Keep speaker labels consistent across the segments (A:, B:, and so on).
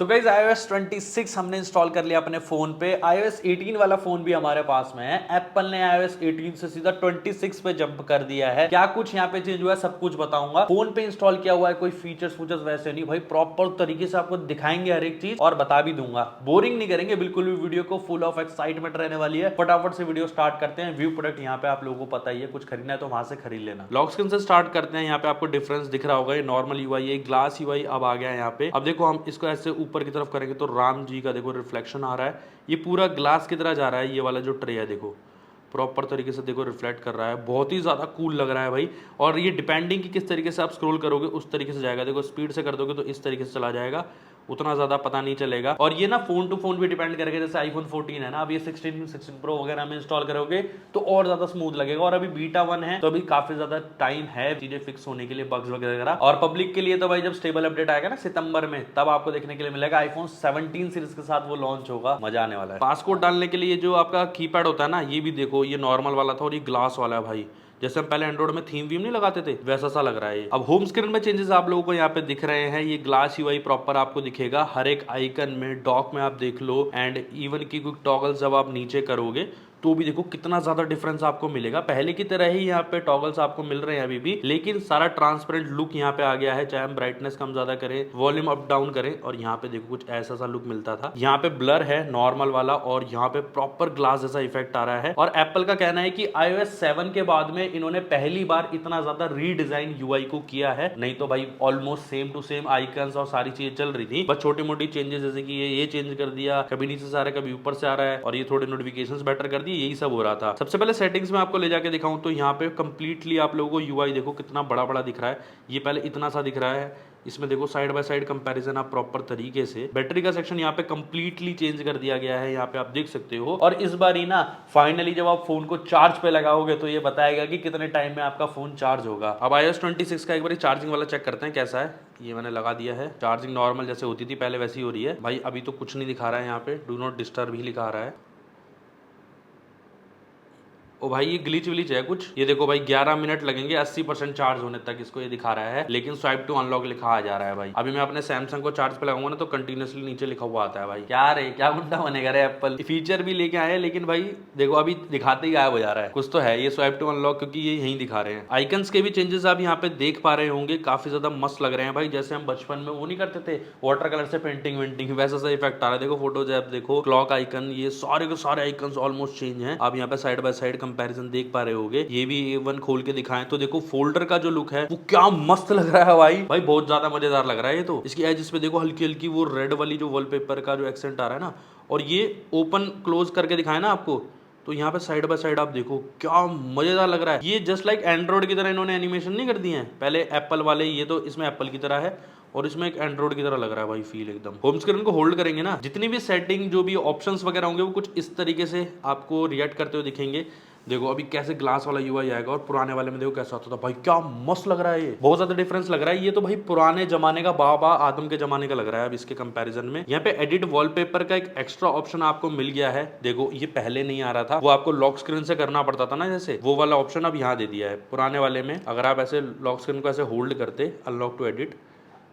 A: तो guys iOS 26 हमने install कर लिया अपने फोन पे। iOS 18 वाला फोन भी हमारे पास में है। एप्पल ने iOS 18 से सीधा 26 पे जंप कर दिया है। क्या कुछ यहाँ पे चेंज हुआ है सब कुछ बताऊंगा। फोन पे इंस्टॉल किया हुआ है, कोई फीचर्स फूचर्स वैसे नहीं भाई, प्रॉपर तरीके से आपको दिखाएंगे हर एक चीज और बता भी दूंगा। बोरिंग नहीं करेंगे बिल्कुल भी, वीडियो को फुल ऑफ एक्साइटमेंट रहने वाली है। फटाफट से वीडियो स्टार्ट करते हैं। व्यू प्रोडक्ट यहाँ पे आप लोगों को पता ही है, कुछ खरीदना है तो वहां से खरीद लेना। लॉक स्क्रीन से स्टार्ट करते हैं। यहाँ पे आपको डिफरेंस दिख रहा होगा, ये नॉर्मल यूआई है, ग्लास यूआई अब आ गया है यहाँ पे। अब देखो हम इसको ऐसे ऊपर की तरफ करेंगे तो राम जी का देखो रिफ्लेक्शन आ रहा है। ये पूरा ग्लास की तरह जा रहा है। ये वाला जो ट्रे है देखो प्रॉपर तरीके से देखो रिफ्लेक्ट कर रहा है। बहुत ही ज़्यादा कूल लग रहा है भाई। और ये डिपेंडिंग कि किस तरीके से आप स्क्रॉल करोगे उस तरीके से जाएगा। देखो स्पीड से कर दोगे तो इस तरीके से चला जाएगा, उतना ज़्यादा पता नहीं चलेगा। और ये ना फोन टू फोन भी डिपेंड करेगा। जैसे आईफोन 14 है ना, अब ये 16 प्रो वगैरह में इंस्टॉल करोगे तो और ज़्यादा स्मूथ लगेगा। और अभी बीटा 1 है तो अभी काफ़ी ज़्यादा टाइम है चीज़ें फिक्स होने के लिए, बग्स वगैरह। और पब्लिक के लिए तो भाई जब स्टेबल अपडेट आएगा ना सितंबर में, तब आपको देखने के लिए मिलेगा। आईफोन 17 सीरीज के साथ वो लॉन्च होगा, मजा आने वाला है। पासकोड डालने के लिए जो आपका कीपैड होता है ना, ये भी देखो ये नॉर्मल वाला था और ये ग्लास वाला है भाई। जैसे हम पहले एंड्रॉइड में थीम वीम नहीं लगाते थे, वैसा सा लग रहा है ये। अब होम स्क्रीन में चेंजेस आप लोगों को यहाँ पे दिख रहे हैं। ये ग्लास यूआई प्रॉपर आपको दिखेगा हर एक आइकन में। डॉक में आप देख लो, एंड इवन की कुछ टॉगल्स जब आप नीचे करोगे तो भी देखो कितना ज्यादा डिफरेंस आपको मिलेगा। पहले की तरह ही यहाँ पे टॉगल्स आपको मिल रहे हैं अभी भी, लेकिन सारा ट्रांसपेरेंट लुक यहाँ पे आ गया है। चाहे हम ब्राइटनेस कम ज्यादा करें, वॉल्यूम अप डाउन करें, और यहाँ पे देखो कुछ ऐसा सा लुक मिलता था। यहाँ पे ब्लर है नॉर्मल वाला, और यहाँ पे प्रॉपर ग्लास जैसा इफेक्ट आ रहा है। और एप्पल का कहना है कि iOS 7 के बाद में इन्होंने पहली बार इतना ज्यादा रीडिजाइन यूआई को किया है। नहीं तो भाई almost same to same icons और सारी चीजें चल रही थी, बस छोटी मोटी चेंजेस जैसे कि ये चेंज कर दिया, कभी नीचे से आ रहा है कभी ऊपर से आ रहा है, और ये थोड़े नोटिफिकेशंस बेटर कर दिए, यही सब हो रहा था। सबसे पहले सेटिंग्स में आपको ले जाके दिखाऊं तो यहाँ पे कंप्लीटली आप लोगों को यूआई देखो कितना बड़ा बड़ा दिख रहा है। ये पहले इतना सा दिख रहा है, इसमें देखो साइड बाय साइड कंपैरिजन आप प्रॉपर तरीके से। बैटरी का सेक्शन यहाँ पे कंप्लीटली चेंज कर दिया गया है, यहाँ पे आप देख सकते हो। और इस बार ही ना फाइनली जब आप फोन को चार्ज पे लगाओगे तो ये बताएगा कि कितने टाइम में आपका फोन चार्ज होगा। अब iOS 26 का एक बार चार्जिंग वाला चेक करते हैं कैसा है। ये मैंने लगा दिया है, चार्जिंग नॉर्मल जैसे होती थी पहले वैसी हो रही है भाई। अभी तो कुछ नहीं दिखा रहा है, यहाँ पे डू नॉट डिस्टर्ब ही लिखा रहा है। ओ भाई ये ग्लिच विलिच है कुछ। ये देखो भाई 11 मिनट लगेंगे 80% चार्ज होने तक, इसको ये दिखा रहा है, लेकिन स्वाइप टू अनलॉक लिखा आ जा रहा है भाई। अभी मैं अपने सैमसंग को चार्ज पे लगाऊंगा ना तो कंटिन्यूसली नीचे लिखा हुआ आता है भाई। क्या रे क्या गुंडा बनेगा रे एप्पल। फीचर भी लेके आए लेकिन भाई देखो अभी दिखाते ही गायब हो जा रहा है। कुछ तो है ये स्वाइप टू अनलॉक, क्योंकि ये यही दिखा रहे हैं। आइकन्स के भी चेंजेस आप यहाँ पे देख पा रहे होंगे, काफी ज्यादा मस्त लग रहे हैं भाई। जैसे हम बचपन में वो नहीं करते थे वाटर कलर से पेंटिंग वेंटिंग, वैसा सा इफेक्ट आ रहा है। देखो फोटोज ऐप देखो, क्लॉक आइकन, ये सारे के सारे आइकन्स ऑलमोस्ट चेंज हैं। आप यहाँ पे साइड बाय साइड कंपैरिजन देख पा रहे होगे। ये भी A1 खोल के दिखाएं तो देखो फोल्डर का जो लुक है वो क्या मस्त लग रहा है भाई। भाई बहुत ज्यादा मजेदार लग रहा है ये तो। इसकी एज पे देखो हल्की हल्की वो रेड वाली जो वॉलपेपर का जो एक्सेंट आ रहा है ना, और ये ओपन क्लोज करके दिखाए ना आपको, तो यहाँ पे साइड बाय साइड आप देखो क्या मजेदार लग रहा है। ये जस्ट लाइक एंड्रॉइड की तरह इन्होंने एनिमेशन नहीं कर दिए हैं पहले एप्पल वाले, ये तो इसमें एप्पल की तरह है और इसमें एक एंड्रॉइड की तरह लग रहा है भाई फील एकदम। होम स्क्रीन को होल्ड करेंगे ना, जितनी भी सेटिंग जो भी ऑप्शंस वगैरह होंगे वो कुछ इस तरीके से आपको रिएक्ट करते हुए दिखेंगे। देखो अभी कैसे ग्लास वाला यूआई आएगा और पुराने वाले में देखो कैसा होता था भाई। क्या मस्त लग रहा है, ये बहुत ज्यादा डिफरेंस लग रहा है। ये तो भाई पुराने जमाने का बाबा आदम के जमाने का लग रहा है अब इसके कंपैरिजन में। यहाँ पे एडिट वॉलपेपर का एक एक्स्ट्रा ऑप्शन आपको मिल गया है। देखो ये पहले नहीं आ रहा था, वो आपको लॉक स्क्रीन से करना पड़ता था ना, जैसे वो वाला ऑप्शन अब यहाँ दे दिया है। पुराने वाले में अगर आप ऐसे लॉक स्क्रीन को ऐसे होल्ड करते अनलॉक टू एडिट,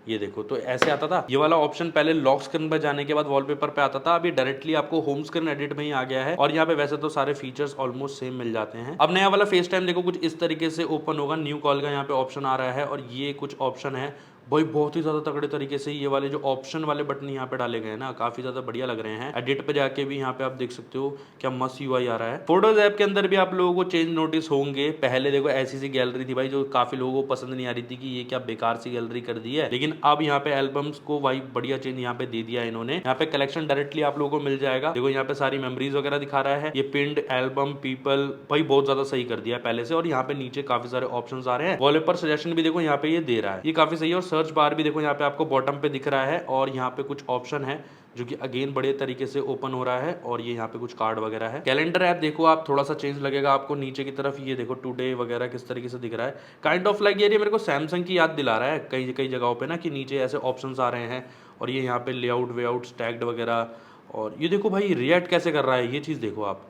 A: ये देखो तो ऐसे आता था। ये वाला ऑप्शन पहले लॉक स्क्रीन पर जाने के बाद वॉलपेपर पे आता था, अभी डायरेक्टली आपको होम स्क्रीन एडिट में ही आ गया है। और यहाँ पे वैसे तो सारे फीचर्स ऑलमोस्ट सेम मिल जाते हैं। अब नया वाला फेस टाइम देखो कुछ इस तरीके से ओपन होगा। न्यू कॉल का यहाँ पे ऑप्शन आ रहा है, और ये कुछ ऑप्शन है भाई बहुत ही ज्यादा तगड़े तरीके से ये वाले जो ऑप्शन वाले बटन यहाँ पे डाले गए हैं ना, काफी ज्यादा बढ़िया लग रहे हैं। एडिट पे जाके भी यहाँ पे आप देख सकते हो क्या मस्त यूआई आ रहा है। फोटोज ऐप के अंदर भी आप लोगों को चेंज नोटिस होंगे। पहले देखो ऐसी सी गैलरी थी भाई जो काफी लोगों को पसंद नहीं आ रही थी कि ये क्या बेकार सी गैलरी कर दी है, लेकिन अब यहाँ पे एल्बम्स को भाई बढ़िया चेंज यहाँ पे दे दिया है इन्होंने। यहाँ पे कलेक्शन डायरेक्टली आप लोगों को मिल जाएगा। देखो यहाँ पे सारी मेमोरीज वगैरह दिखा रहा है। ये पिंड एल्बम पीपल भाई बहुत ज्यादा सही कर दिया है पहले से। और यहाँ पे नीचे काफी सारे ऑप्शन आ रहे हैं। वॉलपेपर सजेशन भी देखो यहाँ पे ये दे रहा है, ये काफी सही है। और सर्च बार भी देखो यहाँ पे आपको बॉटम पे दिख रहा है, और यहाँ पे कुछ ऑप्शन है जो कि अगेन बड़े तरीके से ओपन हो रहा है। और ये यहाँ पे कुछ कार्ड वगैरह है। कैलेंडर ऐप देखो आप, थोड़ा सा चेंज लगेगा आपको नीचे की तरफ। ये देखो टुडे वगैरह किस तरीके से दिख रहा है, काइंड ऑफ लाइक ये मेरे को सैमसंग की याद दिला रहा है कई कई जगहों पे ना, कि नीचे ऐसे ऑप्शन आ रहे हैं। और ये यहाँ पे लेआउट वेआउट टैग्ड वगैरह। और ये देखो भाई रिएक्ट कैसे कर रहा है, ये चीज़ देखो आप,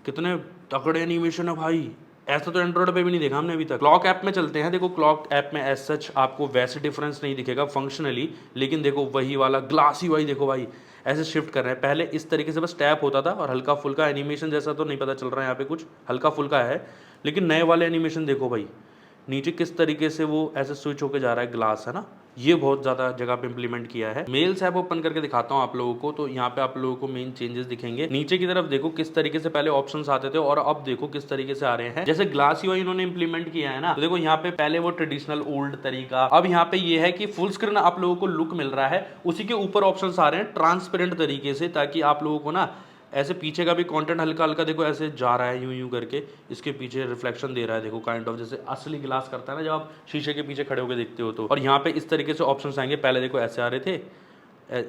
A: कितने तगड़े एनिमेशन है भाई। ऐसा तो एंड्रॉइड पे भी नहीं देखा हमने अभी तक। क्लॉक ऐप में चलते हैं। देखो क्लॉक ऐप में एज सच आपको वैसे डिफरेंस नहीं दिखेगा फंक्शनली, लेकिन देखो वही वाला ग्लास ही वही देखो भाई ऐसे शिफ्ट कर रहे हैं। पहले इस तरीके से बस टैप होता था और हल्का फुल्का एनिमेशन जैसा तो नहीं पता चल रहा है यहाँ पे, कुछ हल्का फुल्का है, लेकिन नए वाले एनिमेशन देखो भाई नीचे किस तरीके से वो ऐसे स्विच होके जा रहा है ग्लास, है ना। ये बहुत ज़्यादा जगह पे इंप्लीमेंट किया है। मेल्स ऐप ओपन करके दिखाता हूँ आप लोगों को, तो यहाँ पे आप लोगों को मेन चेंजेस दिखेंगे। नीचे की तरफ देखो किस तरीके से पहले ऑप्शंस आते थे और अब देखो किस तरीके से आ रहे हैं। जैसे ग्लास यूआई इन्होंने इंप्लीमेंट किया है ना, तो देखो यहाँ पे पहले वो ट्रेडिशनल ओल्ड तरीका, अब यहाँ पे ये है कि फुल स्क्रीन आप लोगों को लुक मिल रहा है। उसी के ऊपर ऑप्शन आ रहे हैं ट्रांसपेरेंट तरीके से, ताकि आप लोगों को ना ऐसे पीछे का भी कंटेंट हल्का हल्का देखो ऐसे जा रहा है यूं यूं करके, इसके पीछे रिफ्लेक्शन दे रहा है देखो, काइंड ऑफ जैसे असली ग्लास करता है ना जब आप शीशे के पीछे खड़े होकर देखते हो तो। और यहाँ पे इस तरीके से ऑप्शंस आएंगे, पहले देखो ऐसे आ रहे थे,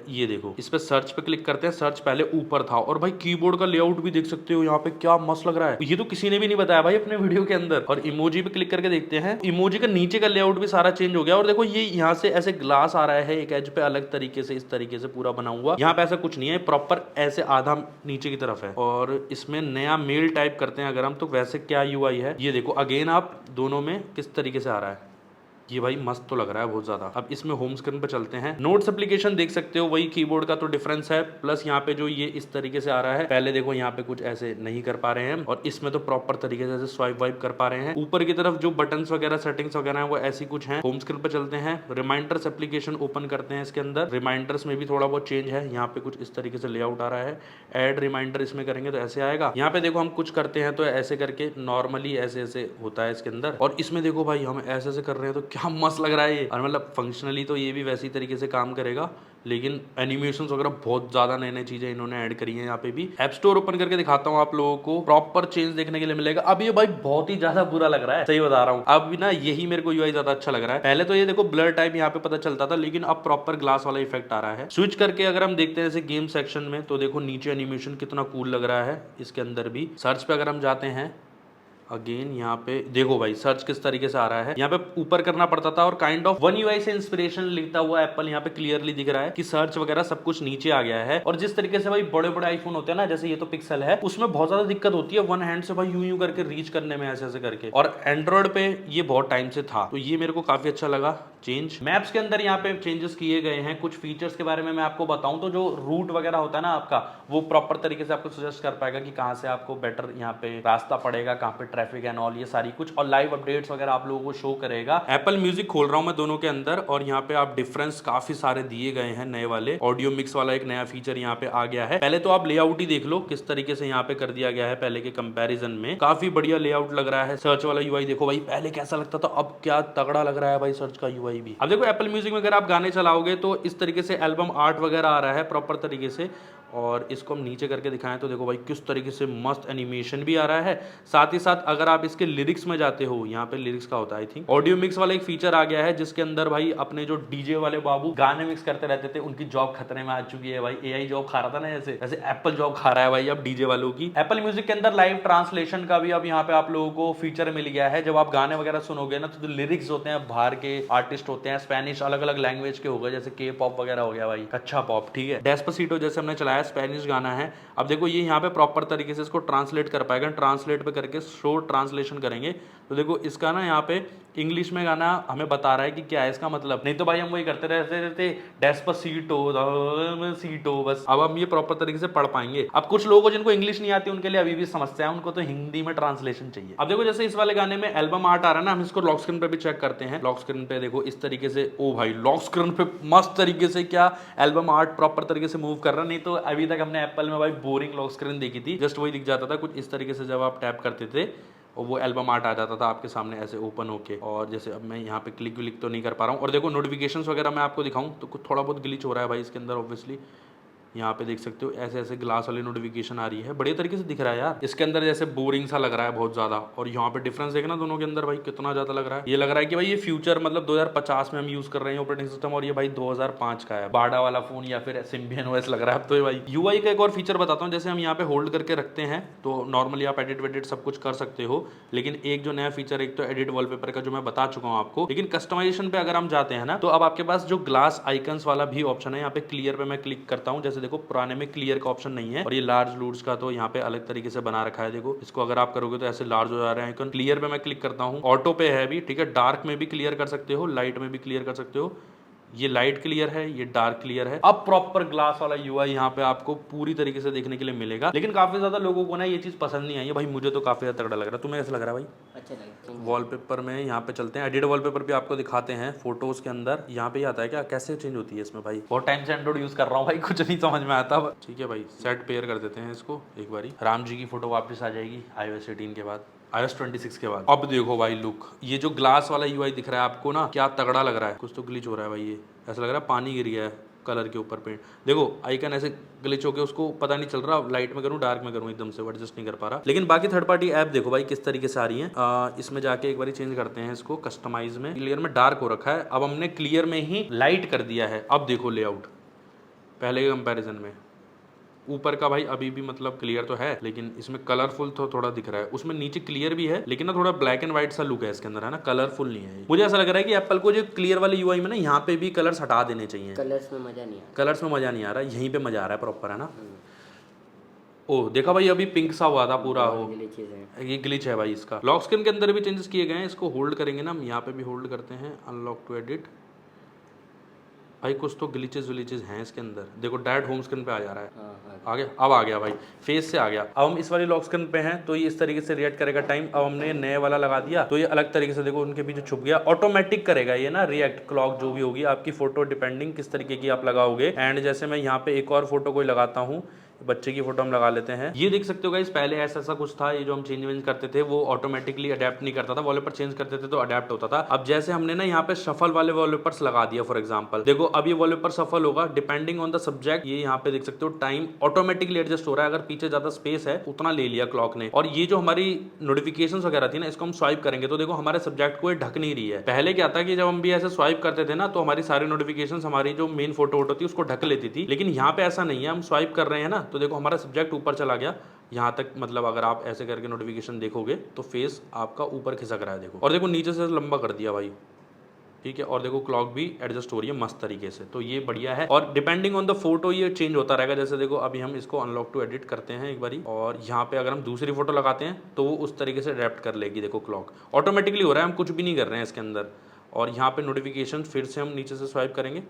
A: ये देखो इस पे सर्च पे क्लिक करते हैं, सर्च पहले ऊपर था। और भाई कीबोर्ड का लेआउट भी देख सकते हो यहाँ पे, क्या मस्त लग रहा है। ये तो किसी ने भी नहीं बताया भाई अपने वीडियो के अंदर। और इमोजी पे क्लिक करके देखते हैं, इमोजी का नीचे का लेआउट भी सारा चेंज हो गया। और देखो ये यहाँ से ऐसे ग्लास आ रहा है एक एज पे अलग तरीके से, इस तरीके से पूरा बना हुआ। यहाँ पे ऐसा कुछ नहीं है, प्रॉपर ऐसे आधा नीचे की तरफ है। और इसमें नया मेल टाइप करते हैं अगर हम, तो वैसे क्या यूआई है ये देखो अगेन, आप दोनों में किस तरीके से आ रहा है। ये भाई मस्त तो लग रहा है बहुत ज्यादा। अब इसमें होम स्क्रीन पे चलते हैं, नोट्स एप्लीकेशन देख सकते हो, वही कीबोर्ड का तो डिफरेंस है। प्लस यहाँ पे जो ये इस तरीके से आ रहा है, पहले देखो यहाँ पे कुछ ऐसे नहीं कर पा रहे हैं और इसमें तो प्रॉपर तरीके से स्वाइप वाइप कर पा रहे हैं। ऊपर की तरफ जो बटन्स वगैरह सेटिंग्स वगैरह है वो ऐसी कुछ है। होम स्क्रीन पे चलते हैं, रिमाइंडर्स एप्लीकेशन ओपन करते हैं। इसके अंदर रिमाइंडर्स में भी थोड़ा बहुत चेंज है, यहाँ पे कुछ इस तरीके से लेआउट आ रहा है। एड रिमाइंडर इसमें करेंगे तो ऐसे आएगा। यहाँ पे देखो हम कुछ करते हैं तो ऐसे करके नॉर्मली ऐसे ऐसे होता है इसके अंदर। और इसमें देखो भाई हम ऐसे ऐसे कर रहे हैं तो क्या मस्त लग रहा है। और मतलब फंक्शनली तो ये भी वैसी तरीके से काम करेगा, लेकिन एनिमेशंस वगैरह बहुत ज्यादा नई नई चीजें इन्होंने ऐड करी हैं यहाँ पे भी। ऐप स्टोर ओपन करके दिखाता हूँ आप लोगों को, प्रॉपर चेंज देखने के लिए मिलेगा। अब ये भाई बहुत ही ज्यादा बुरा लग रहा है, सही बता रहा हूँ। अब ना यही मेरे को यूआई ज्यादा अच्छा लग रहा है। पहले तो ये देखो ब्लर टाइप यहाँ पे पता चलता था, लेकिन अब प्रॉपर ग्लास वाला इफेक्ट आ रहा है। स्विच करके अगर हम देखते हैं जैसे गेम सेक्शन में, तो देखो नीचे एनिमेशन कितना कूल लग रहा है इसके अंदर भी। सर्च पे अगर हम जाते हैं अगेन, यहाँ पे देखो भाई सर्च किस तरीके से आ रहा है। यहाँ पे ऊपर करना पड़ता था और काइंड ऑफ वन यूआई से इंस्पिरेशन लिखता हुआ एप्पल यहाँ पे क्लियरली दिख रहा है कि सर्च वगैरह सब कुछ नीचे आ गया है। और जिस तरीके से भाई बड़े बड़े आईफोन होते हैं ना, जैसे ये तो पिक्सल है, उसमें बहुत ज्यादा दिक्कत होती है वन हैंड से भाई यूं यूं करके रीच करने में, ऐसे ऐसे करके। और एंड्रॉइड पे ये बहुत टाइम से था, तो ये मेरे को काफी अच्छा लगा चेंज। मैप्स के अंदर यहाँ पे चेंजेस किए गए हैं। कुछ फीचर्स के बारे में मैं आपको बताऊं तो जो रूट वगैरह होता है ना आपका, वो प्रॉपर तरीके से आपको सजेस्ट कर पाएगा कि कहाँ से आपको बेटर यहाँ पे रास्ता पड़ेगा, कहाँ पे ट्रैफिक एंड ऑल, ये सारी कुछ। और लाइव अपडेट्स वगैरह आप लोगों को शो करेगा। एप्पल म्यूजिक खोल रहा हूं मैं दोनों के अंदर, और यहाँ पे आप डिफरेंस काफी सारे दिए गए हैं नए वाले। ऑडियो मिक्स वाला एक नया फीचर यहाँ पे आ गया है। पहले तो आप लेआउट ही देख लो किस तरीके से यहाँ पे कर दिया गया है पहले के कंपैरिजन में, काफी बढ़िया लेआउट लग रहा है। सर्च वाला यूआई देखो भाई, पहले कैसा लगता था, अब क्या तगड़ा लग रहा है भाई सर्च का यूआई भी। अब देखो एप्पल म्यूजिक में अगर आप गाने चलाओगे तो इस तरीके से एल्बम आर्ट वगैरह आ रहा है प्रॉपर तरीके से। और इसको हम नीचे करके दिखाएं तो देखो भाई किस तरीके से मस्त एनिमेशन भी आ रहा है। साथ ही साथ अगर आप इसके लिरिक्स में जाते हो, यहाँ पे लिरिक्स का होता है आई थिंक, ऑडियो मिक्स वाला एक फीचर आ गया है जिसके अंदर भाई अपने जो डीजे वाले बाबू गाने मिक्स करते रहते थे, उनकी जॉब खतरे में आ चुकी है भाई। एआई जॉब खा रहा था ना, जैसे जैसे एप्पल जॉब खा रहा है भाई अब डीजे वालों की। एप्पल म्यूजिक के अंदर लाइव ट्रांसलेशन का भी अब यहाँ पे आप लोगों को फीचर मिल गया है। जब आप गाने वगैरह सुनोगे ना, तो लिरिक्स होते हैं बाहर के आर्टिस्ट होते हैं, स्पेनिश अलग अलग लैंग्वेज के हो गए, जैसे के पॉप वगैरह हो गया भाई, अच्छा पॉप, ठीक है। डेस्पासिटो जैसे हमने चलाया स्पेनिश गाना है। अब देखो ये यहाँ पे प्रॉपर तरीके से इसको ट्रांसलेट कर पाएगा। ट्रांसलेट पे करके शो ट्रांसलेशन करेंगे तो देखो इसका ना यहाँ पे इंग्लिश में गाना हमें बता रहा है कि क्या है इसका मतलब। नहीं तो भाई हम वही करते रहते डेस्पासिटो सीटो बस। अब हम ये प्रॉपर तरीके से पढ़ पाएंगे। अब कुछ लोगों को जिनको इंग्लिश नहीं आती उनके लिए अभी भी समस्या है, उनको तो हिंदी में ट्रांसलेशन चाहिए। अब देखो जैसे इस वाले गाने में एल्बम आर्ट आ रहा है ना, हम इसको लॉक स्क्रीन पे भी चेक करते हैं। लॉक स्क्रीन पे देखो इस तरीके से, ओ भाई लॉक स्क्रीन पे मस्त तरीके से क्या एल्बम आर्ट प्रॉपर तरीके से मूव कर रहा है। नहीं तो अभी तक हमने एप्पल में भाई बोरिंग लॉक स्क्रीन देखी थी, जस्ट वही दिख जाता था कुछ इस तरीके से। जब आप टैप करते थे और वो एल्बम आर्ट आ जाता था आपके सामने ऐसे ओपन होके। और जैसे अब मैं यहाँ पे क्लिक विलिक तो नहीं कर पा रहा हूँ। और देखो नोटिफिकेशंस वगैरह मैं आपको दिखाऊं तो कुछ थोड़ा बहुत ग्लिच हो रहा है भाई इसके अंदर ऑब्वियसली। यहाँ पे देख सकते हो ऐसे ऐसे ग्लास वाली नोटिफिकेशन आ रही है, बढ़िया तरीके से दिख रहा है यार। इसके अंदर जैसे बोरिंग सा लग रहा है बहुत ज्यादा। और यहाँ पे डिफरेंस देखना दोनों के अंदर भाई कितना ज्यादा लग रहा है। ये लग रहा है कि भाई ये फ्यूचर मतलब 2050 में हम यूज कर रहे हैं ऑपरेटिंग सिस्टम, और ये भाई 2005 का है बाडा वाला फोन या फिर सिम्बियन ओएस लग रहा है अब तो भाई। यूआई का एक और फीचर बताता हूँ, जैसे हम यहाँ पे होल्ड करके रखते हैं तो नॉर्मली आप एडिट वेडिट सब कुछ कर सकते हो, लेकिन एक जो नया फीचर, एक तो एडिट वॉलपेपर का जो मैं बता चुका हूँ आपको, लेकिन कस्टमाइजेशन पे अगर हम जाते हैं ना, तो अब आपके पास जो ग्लास आइकन्स वाला भी ऑप्शन है, यहाँ पे क्लियर पे मैं क्लिक करता हूँ, जैसे देखो पुराने में क्लियर का ऑप्शन नहीं है, और ये लार्ज लूड्स का तो यहाँ पे अलग तरीके से बना रखा है। देखो इसको अगर आप करोगे तो ऐसे लार्ज हो जा रहे हैं आइकन। क्लियर पे मैं क्लिक करता हूँ, ऑटो पे है भी, ठीक है। डार्क में भी क्लियर कर सकते हो, लाइट में भी क्लियर कर सकते हो। ये लाइट क्लियर है, ये डार्क क्लियर है। अब प्रॉपर ग्लास वाला यूआई यहाँ पे आपको पूरी तरीके से देखने के लिए मिलेगा। लेकिन काफी ज्यादा लोगों को ना ये चीज पसंद नहीं आई है भाई, मुझे तो काफी ज्यादा तगड़ा लग रहा है। तुम्हें कैसा लग रहा है भाई?
B: अच्छा लगा।
A: वॉलपेपर में यहाँ पे चलते हैं, एडिट वॉलपेपर भी आपको दिखाते हैं फोटोज के अंदर। यहाँ पे आता है क्या, कैसे चेंज होती है इसमें भाई? बहुत टाइम से एंड्रॉइड यूज कर रहा हूँ भाई, कुछ नहीं समझ में आता। ठीक है भाई, सेट पेयर कर देते हैं इसको एक बारी। राम जी की फोटो वापस आ जाएगी iOS 18 के बाद, iOS 26 के बाद। अब देखो भाई लुक, ये जो ग्लास वाला यूआई दिख रहा है आपको ना, क्या तगड़ा लग रहा है। कुछ तो ग्लिच हो रहा है भाई, ये ऐसा लग रहा है पानी गिर गया है कलर के ऊपर पेंट। देखो आइकन ऐसे ग्लिच होके उसको पता नहीं चल रहा, लाइट में करूँ डार्क में करूँ, एकदम से एडजस्ट नहीं कर पा रहा। लेकिन बाकी थर्ड पार्टी ऐप देखो भाई किस तरीके से आ रही है। इसमें जाके एक बार चेंज करते हैं इसको, कस्टमाइज में क्लियर में डार्क हो रखा है, अब हमने क्लियर में ही लाइट कर दिया है। अब देखो लेआउट पहले के कंपेरिजन में, ऊपर का भाई अभी भी मतलब क्लियर तो है, लेकिन इसमें कलरफुल तो थोड़ा दिख रहा है। उसमें नीचे क्लियर भी है, लेकिन ना थोड़ा ब्लैक एंड व्हाइट सा लुक है इसके अंदर, है ना, कलरफुल नहीं है। मुझे ऐसा लग रहा है कि एप्पल को जो क्लियर वाले यूआई में ना, यहाँ पे भी कलर्स हटा देने चाहिए।
B: कलर्स में मजा नहीं आ रहा,
A: कलर्स में मजा नहीं आ रहा, यहीं पे मजा आ रहा है प्रॉपर, है ना। ओह देखा भाई, अभी पिंक सा हुआ था पूरा, हो ये ग्लिच है भाई इसका। लॉक स्क्रीन के अंदर भी चेंजेस किए गए हैं। इसको होल्ड करेंगे ना हम, यहाँ पे भी होल्ड करते हैं, अनलॉक टू एडिट। भाई कुछ तो ग्लिचेस विलिचेस हैं इसके अंदर। देखो डायरेक्ट होम स्क्रीन पे आ जा रहा है। आ गया, अब आ गया भाई, फेस से आ गया। अब हम इस वाली लॉक स्क्रीन पे हैं तो ये इस तरीके से रिएक्ट करेगा टाइम। अब हमने नए वाला लगा दिया तो ये अलग तरीके से, देखो उनके पीछे छुप गया। ऑटोमेटिक करेगा ये ना रिएक्ट, क्लॉक जो भी होगी आपकी फोटो डिपेंडिंग किस तरीके की आप लगाओगे। एंड जैसे मैं यहाँ पे एक और फोटो कोई लगाता हूँ, बच्चे की फोटो हम लगा लेते हैं। ये देख सकते हो गाइस, पहले ऐसा कुछ था, ये जो हम चेंज वेंज करते थे वो ऑटोमेटिकली अडेप्ट नहीं करता था। वॉलपेपर चेंज करते थे तो अडेप्ट होता था। अब जैसे हमने ना यहाँ पे शफल वाले वॉलपेपर्स लगा दिया फॉर एग्जांपल, देखो अब ये वॉलपेपर सफल होगा डिपेंडिंग ऑन द सब्जेक्ट। ये यहाँ पे देख सकते हो टाइम ऑटोमेटिकली एडजस्ट हो रहा है। अगर पीछे ज्यादा स्पेस है उतना ले लिया क्लॉक ने। और ये जो हमारी नोटिफिकेशन वगैरह थी ना, इसको हम स्वाइप करेंगे तो देखो हमारे सब्जेक्ट को ये ढक नहीं रही है। पहले क्या था कि जब हम भी ऐसे स्वाइप करते थे ना, तो हमारी सारी नोटिफिकेशन हमारी जो मेन फोटो थी उसको ढक लेती थी। लेकिन यहाँ पे ऐसा नहीं है, हम स्वाइप कर रहे हैं ना तो देखो हमारा सब्जेक्ट ऊपर चला गया यहाँ तक। मतलब अगर आप ऐसे करके नोटिफिकेशन देखोगे तो फेस आपका ऊपर खिसक रहा है, देखो। और देखो नीचे से लंबा कर दिया भाई, ठीक है। और देखो क्लॉक भी एडजस्ट हो रही है मस्त तरीके से, तो ये बढ़िया है। और डिपेंडिंग ऑन द फोटो ये चेंज होता रहेगा। जैसे देखो अभी हम इसको अनलॉक टू एडिट करते हैं एक बारी, और यहाँ पे अगर हम दूसरी फोटो लगाते हैं तो वो उस तरीके से अडेप्ट कर लेगी। देखो क्लॉक ऑटोमेटिकली हो रहा है, हम कुछ भी नहीं कर रहे हैं इसके अंदर। और यहाँ पे नोटिफिकेशन फिर से हम नीचे से स्वाइप करेंगे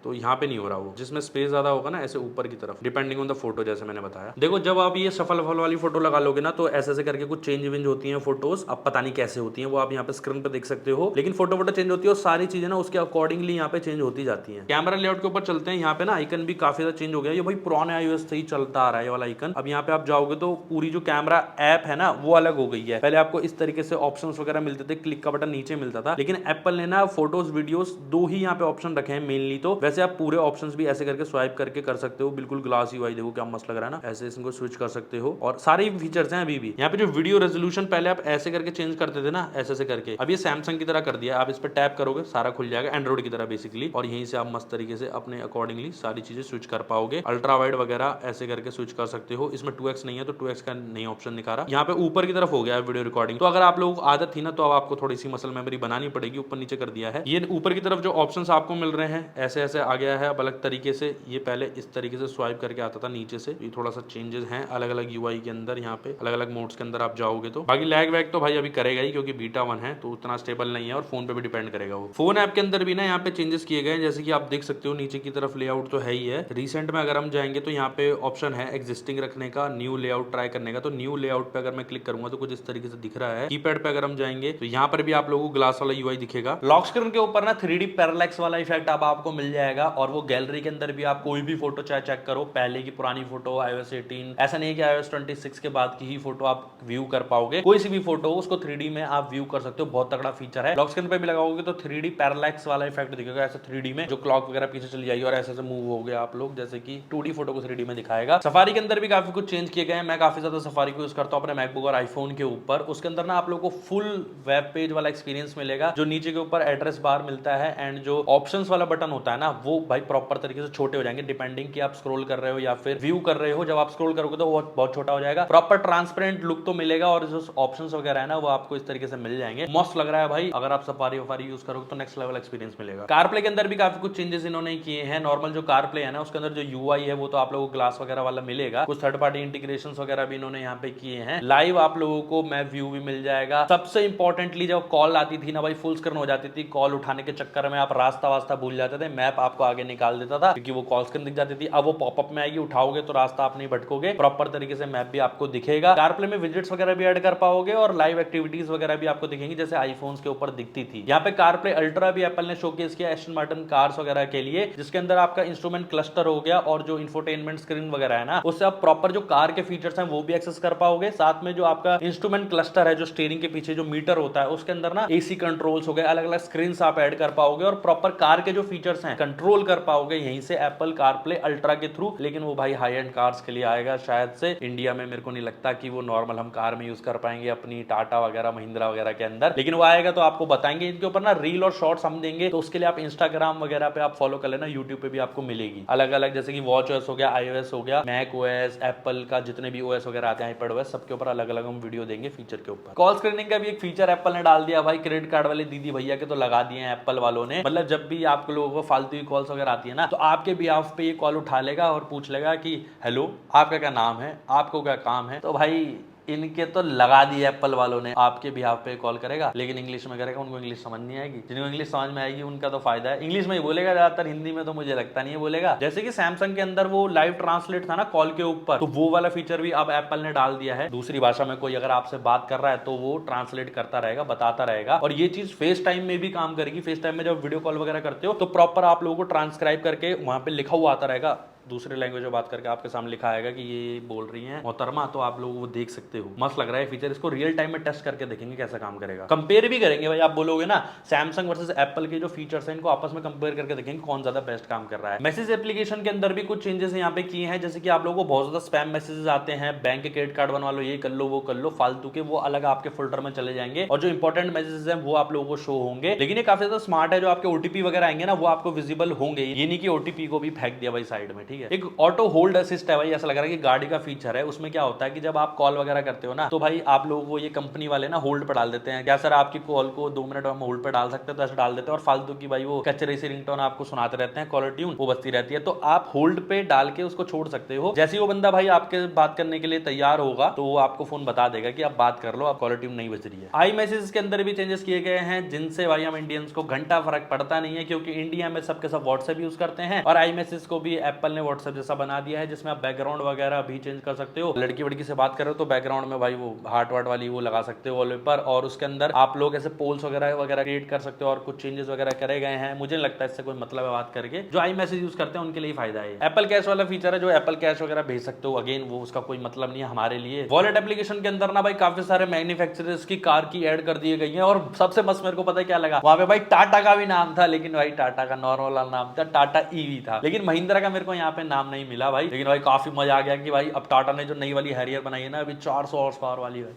A: तो यहाँ पे नहीं हो रहा, वो जिसमें स्पेस ज्यादा होगा ना ऐसे ऊपर की तरफ, डिपेंडिंग ऑन द फोटो, जैसे मैंने बताया। देखो जब आप ये सफल वफल वाली फोटो लगा लोगे ना तो ऐसे ऐसे करके कुछ चेंज वेंज होती हैं फोटोज। अब पता नहीं कैसे होती हैं वो, आप यहाँ पे स्क्रीन पे देख सकते हो। लेकिन फोटो चेंज होती है और सारी चीजें ना उसके अकॉर्डिंगली यहाँ पे चेंज होती जाती है। कैमरा लेआउट के ऊपर चलते हैं। यहाँ पे ना आइकन भी काफी ज्यादा चेंज हो गया। ये भाई पुराने iOS से ही चलता आ रहा है ये वाला आइकन। अब यहाँ पे आप जाओगे तो पूरी जो कैमरा ऐप है ना वो अलग हो गई है। पहले आपको इस तरीके से ऑप्शन वगैरह मिलते थे, क्लिक का बटन नीचे मिलता था। लेकिन एप्पल ने ना फोटोज वीडियोस दो ही यहाँ पे ऑप्शन रखे हैं मेनली। तो वैसे आप पूरे ऑप्शन भी ऐसे करके स्वाइप करके कर सकते हो। बिल्कुल ग्लास यूआई देखो क्या मस्त लग रहा है ना, ऐसे इसको स्विच कर सकते हो। और सारे फीचर्स हैं अभी भी। यहाँ पे जो वीडियो रेजोल्यूशन पहले आप ऐसे करके चेंज करते थे ना, ऐसे ऐसे करके, अब ये सैमसंग की तरह कर दिया। आप इस पर टैप करोगे सारा खुल जाएगा एंड्रॉइड की तरह बेसिकली। और यहीं से आप मस्त तरीके से अपने अकॉर्डिंगली सारी चीजें स्विच कर पाओगे। अल्ट्रा वाइड वगैरह ऐसे करके स्विच कर सकते हो। इसमें 2x नहीं है तो 2x का नहीं ऑप्शन दिखा रहा। यहाँ पे ऊपर की तरफ हो गया है वीडियो रिकॉर्डिंग। तो अगर आप लोगों को आदत थी ना तो अब आपको थोड़ी सी मसल मेमोरी बनानी पड़ेगी, ऊपर नीचे कर दिया है। ये ऊपर की तरफ जो ऑप्शंस आपको मिल रहे हैं ऐसे ऐसे आ गया है अब अलग तरीके से। ये पहले इस तरीके से स्वाइप करके आता था नीचे से, ये थोड़ा सा चेंजेस हैं अलग अलग यूआई के अंदर। यहाँ पे अलग अलग मोड्स के अंदर आप जाओगे तो बाकी लैग वैग तो भाई अभी करेगा ही, क्योंकि बीटा 1 है तो उतना स्टेबल नहीं है और फोन पे भी डिपेंड करेगा वो। फोन ऐप के अंदर भी ना यहाँ पे चेंजेस किए गए हैं, जैसे कि आप देख सकते हो नीचे की तरफ लेआउट तो है ही है। रिसेंट में अगर हम जाएंगे तो यहाँ पे ऑप्शन है एग्जिस्टिंग रखने का, न्यू लेआउट ट्राई करने का। तो न्यू लेआउट पे अगर मैं क्लिक करूंगा तो कुछ इस तरीके से दिख रहा है। कीपैड पे अगर हम जाएंगे तो यहाँ पर भी आप लोगों को ग्लास वाला यूआई दिखेगा। लॉक स्क्रीन के ऊपर ना 3D पैरालैक्स वाला इफेक्ट अब आपको मिल जाएगा। और वो गैलरी के अंदर भी आप कोई भी फोटो चाहे चेक करो, पहले की पुरानी फोटो iOS 18, ऐसा नहीं है कि iOS 26 के बाद की ही फोटो आप व्यू कर पाओगे। कोई सी भी फोटो उसको 3D में आप व्यू कर सकते हो, बहुत तगड़ा फीचर है। लॉक स्क्रीन पे भी लगाओगे तो 3D पैरालैक्स वाला इफेक्ट दिखेगा ऐसे 3D में, जो क्लॉक वगैरह पीछे चली जाएगी और ऐसे ऐसे मूव हो गया आप लोग, जैसे कि 2D फोटो को 3D में दिखाएगा। सफारी के अंदर भी काफी कुछ चेंज किए गए हैं। मैं काफी ज्यादा सफारी को यूज करता हूँ अपने मैकबुक और आईफोन के ऊपर। उसके अंदर ना आप लोगों को फुल वेब पेज वाला एक्सपीरियंस मिलेगा, जो नीचे के ऊपर एड्रेस बार मिलता है एंड जो ऑप्शंस वाला बटन होता है ना वो भाई प्रॉपर तरीके से छोटे हो जाएंगे, डिपेंडिंग कि आप स्क्रॉल कर रहे हो या फिर व्यू कर रहे हो। जब आप स्क्रॉल करोगे तो वो बहुत छोटा हो जाएगा, प्रॉपर ट्रांसपेरेंट लुक तो मिलेगा और जो ऑप्शंस वगैरह है ना वो आपको इस तरीके से मिल जाएंगे। मस्त लग रहा है भाई, अगर आप सफारी वफारी यूज करोगे तो नेक्स्ट लेवल एक्सपीरियंस मिलेगा। कारप्ले के अंदर भी काफी कुछ चेंजेस इन्होंने किए हैं। नॉर्मल जो कारप्ले है ना उसके अंदर जो यूआई है वो तो आप लोगों को ग्लास वगैरह वाला मिलेगा, कुछ थर्ड पार्टी इंटीग्रेशन वगैरह भी इन्होंने यहाँ पे किए हैं। लाइव आप लोगों को मैप व्यू भी मिल जाएगा। सबसे इंपॉर्टेंटली जब कॉल आती थी ना भाई, फुल स्क्रीन हो जाती थी, कॉल उठाने के चक्कर में आप रास्ता वास्ता भूल जाते थे, मैप आपको आगे निकाल देता था क्योंकि वो कॉल स्क्रीन दिख जाती थी। अब वो पॉपअप में आएगी, उठाओगे तो रास्ता आप नहीं भटकोगे, प्रॉपर तरीके से मैप भी आपको दिखेगा। कारप्ले में विजेट्स वगैरह भी ऐड कर पाओगे और लाइव एक्टिविटीज वगैरह भी आपको दिखेंगी जैसे आईफोन्स के ऊपर दिखती थी। यहाँ पे कारप्ले अल्ट्रा भी एप्पल ने शोकेस किया एस्टन मार्टिन कार्स वगैरह के लिए, जिसके अंदर आपका इंस्ट्रूमेंट क्लस्टर हो गया और जो इंफोटेनमेंट स्क्रीन वगैरह है ना उससे आप प्रॉपर जो कार के फीचर्स हैं वो भी एक्सेस कर पाओगे। साथ में जो आपका इंस्ट्रूमेंट क्लस्टर है, जो स्टीयरिंग के पीछे जो मीटर होता है उसके अंदर ना एसी कंट्रोल्स हो गए, अलग अलग स्क्रीन आप ऐड कर पाओगे और प्रॉपर कार के जो फीचर्स हैं कंट्रोल कर पाओगे यहीं से एप्पल कारप्ले अल्ट्रा के थ्रू। लेकिन वो भाई हाई एंड कार्स के लिए आएगा शायद से, इंडिया में मेरे को नहीं लगता कि वो नॉर्मल हम कार में यूज कर पाएंगे अपनी टाटा वगैरह महिंद्रा वगैरह के अंदर, लेकिन वो आएगा तो आपको बताएंगे। इनके ऊपर ना रील और शॉर्ट्स हम देंगे, तो उसके लिए आप इंस्टाग्राम वगैरह पे आप फॉलो कर लेना, यूट्यूब पे भी आपको मिलेगी अलग अलग, जैसे कि वॉच ओएस हो गया, iOS हो गया, मैक ओएस, एप्पल का जितने भी ओएस वगैरह आते हैं, आईपैड ओएस, सबके ऊपर अलग अलग हम वीडियो देंगे फीचर के ऊपर। कॉल स्क्रीनिंग का भी एक फीचर एप्पल ने डाल दिया भाई, क्रेडिट कार्ड वाले दीदी भैया के तो लगा दिए हैं एप्पल वालों ने। मतलब जब भी आप लोगों को फालतू की कॉल्स वगैरह आती है ना तो आपके बिहाफ पे ये कॉल उठा लेगा और पूछ लेगा कि हेलो आपका क्या नाम है, आपको क्या काम है। तो भाई इनके तो लगा दिया एप्पल वालों ने, आपके बिहाफ पे कॉल करेगा लेकिन इंग्लिश में करेगा, उनको इंग्लिश समझ नहीं आएगी। जिनको इंग्लिश समझ में आएगी उनका तो फायदा है, इंग्लिश में ही बोलेगा ज्यादातर, हिंदी में तो मुझे लगता नहीं है बोलेगा। जैसे कि सैमसंग के अंदर वो लाइव ट्रांसलेट था ना कॉल के ऊपर, तो वो वाला फीचर भी अब एप्पल ने डाल दिया है। दूसरी भाषा में कोई अगर आपसे बात कर रहा है तो वो ट्रांसलेट करता रहेगा, बताता रहेगा। और ये चीज फेस टाइम में भी काम करेगी। फेस टाइम में जब वीडियो कॉल वगैरह करते हो तो प्रॉपर आप लोगों को ट्रांसक्राइब करके वहां पे लिखा हुआ आता रहेगा, दूसरे लैंग्वेज में बात करके आपके सामने लिखा आएगा कि ये बोल रही हैं मोहतरमा, तो आप लोग वो देख सकते हो। मस्त लग रहा है फीचर, इसको रियल टाइम में टेस्ट करके देखेंगे कैसा काम करेगा। कंपेयर भी करेंगे भाई, आप बोलोगे ना सैमसंग वर्सेस एप्पल के जो फीचर्स हैं इनको आपस में कंपेयर करके देखेंगे कौन ज्यादा बेस्ट काम कर रहा है। मैसेज एप्लीकेशन के अंदर भी कुछ चेंजेस यहाँ पे किए हैं, जैसे कि आप लोगों को बहुत ज्यादा स्पैम मैसेजेस आते हैं, बैंक के क्रेडिट कार्ड बनवा लो, ये कर लो वो कर लो, फालतू के, वो अलग आपके फोल्डर में चले जाएंगे और जो इंपॉर्टेंट मैसेजेस हैं वो आप लोगों को शो होंगे। लेकिन ये काफी ज्यादा स्मार्ट है, जो आपके ओटीपी वगैरह आएंगे ना वो आपको विजिबल होंगे, ये नहीं कि ओटीपी को भी फेंक दिया भाई साइड में, ठीक है। एक ऑटो होल्ड असिस्ट है भाई, ऐसा लग रहा है कि गाड़ी का फीचर है। उसमें क्या होता है कि जब आप कॉल वगैरह करते हो ना तो भाई आप लोगों को ये कंपनी वाले ना होल्ड पर डाल देते हैं, क्या सर आपकी कॉल को 2 मिनट हम होल्ड पर डाल सकते हैं, तो ऐसे डाल देते हैं और फालतू की भाई वो कचरे सी रिंगटोन आपको सुनाते रहते हैं, कॉलर ट्यून वो बजती रहती है, तो आप होल्ड पे डाल के उसको छोड़ सकते हो। जैसे ही वो बंदा भाई आपके बात करने के लिए तैयार होगा तो वो आपको फोन बता देगा कि आप बात कर लो, आप कॉलर ट्यून नहीं बज रही है। आई मैसेज के अंदर भी चेंजेस किए गए हैं, जिनसे भाई हम इंडियंस को घंटा फर्क पड़ता नहीं है, क्योंकि इंडिया में सबके सब व्हाट्सएप यूज करते हैं और आई मैसेज को भी एप्पल ने व्हाट्सएप जैसा बना दिया है, जिसमें आप बैकग्राउंड वगैरह भी चेंज कर सकते हो। लड़की वड़की से बात कर रहे हो तो बैकग्राउंड में भाई वो हार्ट वार्ट वाली वो लगा सकते हो वॉलपेपर, और उसके अंदर आप लोग ऐसे पोल्स वगैरह वगैरह क्रिएट कर सकते हो और कुछ चेंजेस वगैरह करे गए हैं। मुझे नहीं लगता इससे कोई मतलब है बात करके, जो आई मैसेज यूज करते हैं उनके लिए फायदा है। एप्पल कैश वाला फीचर है, जो एप्पल कैश वगैरह भेज सकते हो, अगेन वो उसका कोई मतलब नहीं है हमारे लिए। वॉलेट एप्लीकेशन के अंदर ना भाई काफी सारे मैन्युफैक्चरर्स की कार की ऐड कर दिए गई है, और सबसे मस्त मेरे को पता है क्या लगा, वहां पे भाई टाटा का भी नाम था, लेकिन भाई टाटा का नॉर्मल नाम था, टाटा ईवी था, लेकिन महिंद्रा का मेरे को यहाँ पे नाम नहीं मिला भाई। लेकिन भाई काफी मजा आ गया कि भाई अब टाटा ने जो नई वाली हैरियर बनाई है ना अभी 400 हॉर्स पावर वाली, भाई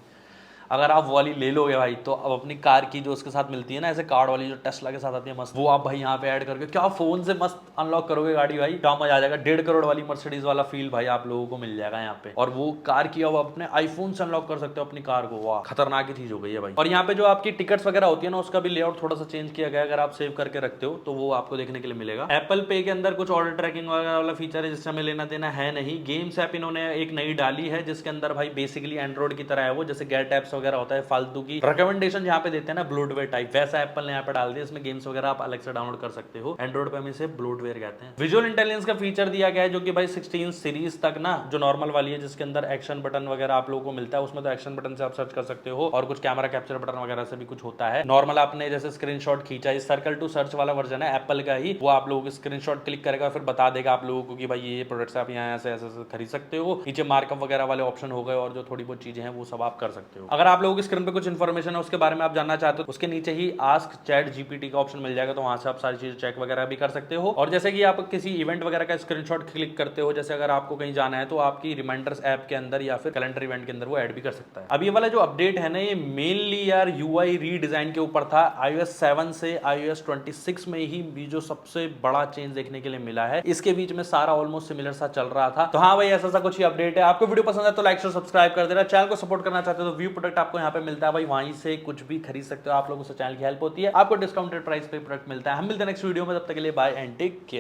A: अगर आप वो वाली ले लोगे भाई तो अब अपनी कार की जो उसके साथ मिलती है ना ऐसे कार्ड वाली जो टेस्ला के साथ आती है मस्त, वो आप भाई यहाँ पे ऐड करके क्या फोन से मस्त अनलॉक करोगे गाड़ी भाई, क्या मजा आ जाएगा। 1.5 करोड़ वाली मर्सिडीज वाला फील भाई आप लोगों को मिल जाएगा यहाँ पे, और वो कार की अब अपने आईफोन से अनलॉक कर सकते हो अपनी कार को, वाह खतरनाक ही चीज हो गई है भाई। और यहाँ पे जो आपकी टिकट्स वगैरह होती है ना उसका भी लेआउट थोड़ा सा चेंज किया गया, अगर आप सेव करके रखते हो तो वो आपको देखने के लिए मिलेगा। एप्पल पे के अंदर कुछ ऑर्डर ट्रैकिंग वगैरह वाला फीचर है जिससे हमें लेना देना है नहीं। गेम्स ऐप इन्होंने एक नई डाली है जिसके अंदर भाई बेसिकली एंड्रॉइड की तरह है वो, जैसे गेट एप्स वगैरह होता है फालतू की रिकमेंडेशन जहाँ पे देते हैं ना ब्लोटवेयर टाइप, वैसा एप्पल ने यहाँ पे डाल दिया। इसमें गेम्स वगैरह आप अलग से डाउनलोड कर सकते हो, एंड्रॉइड पे हम इसे ब्लोटवेयर कहते हैं। विजुअल इंटेलिजेंस का फीचर दिया गया है जो कि भाई 16 सीरीज तक ना जो नॉर्मल वाली है जिसके अंदर एक्शन बटन वगैरह आप लोगों को मिलता है, उसमें तो एक्शन बटन से आप सर्च कर सकते हो और कुछ कैमरा कैप्चर बटन वगैरह से भी कुछ होता है। नॉर्मल आपने जैसे स्क्रीनशॉट खींचा, इस सर्कल टू सर्च वाला वर्जन है एप्पल का ही, वो आप लोगों को स्क्रीनशॉट क्लिक करेगा फिर बता देगा आप लोगों को कि भाई ये प्रोडक्ट्स आप यहाँ से ऐसे खरीद सकते हो। नीचे मार्कअप वगैरह वाले ऑप्शन हो गए और जो थोड़ी बहुत चीजें हैं वो सब आप कर सकते हो। अगर आप लोगों की स्क्रीन पे कुछ इन्फॉर्मेशन है उसके बारे में आप जानना चाहते हो, उसके नीचे ही आस्क चैट जीपीटी का ऑप्शन मिल जाएगा, तो वहां से आप सारी चीजें चेक वगैरह भी कर सकते हो। और जैसे कि आप किसी इवेंट वगैरह का स्क्रीनशॉट क्लिक करते हो, जैसे अगर आपको कहीं जाना है तो आपकी रिमाइंडर्स ऐप के अंदर या फिर कैलेंडर इवेंट के अंदर वो ऐड भी कर सकता है। अब ये वाला जो अपडेट है ना, ये मेनली यार यूआई रीडिजाइन के ऊपर था। iOS 7 से iOS 26 में ही जो सबसे बड़ा चेंज देखने के लिए मिला है, इसके बीच में सारा ऑलमोस्ट सिमिलर सा चल रहा था। तो हाँ भाई, ऐसा सा कुछ ही अपडेट है। आपको वीडियो पसंद है तो लाइक शेयर सब्सक्राइब कर देना। चैनल को सपोर्ट करना चाहते हो तो व्यू प्रोडक्ट आपको यहाँ पे मिलता है भाई, वहीं से कुछ भी खरीद सकते हो। आप लोगों से चैनल की हेल्प होती है, आपको डिस्काउंटेड प्राइस पे प्रोडक्ट मिलता है। हम मिलते हैं नेक्स्ट वीडियो में, तब तक के लिए बाय एंड टेक केयर।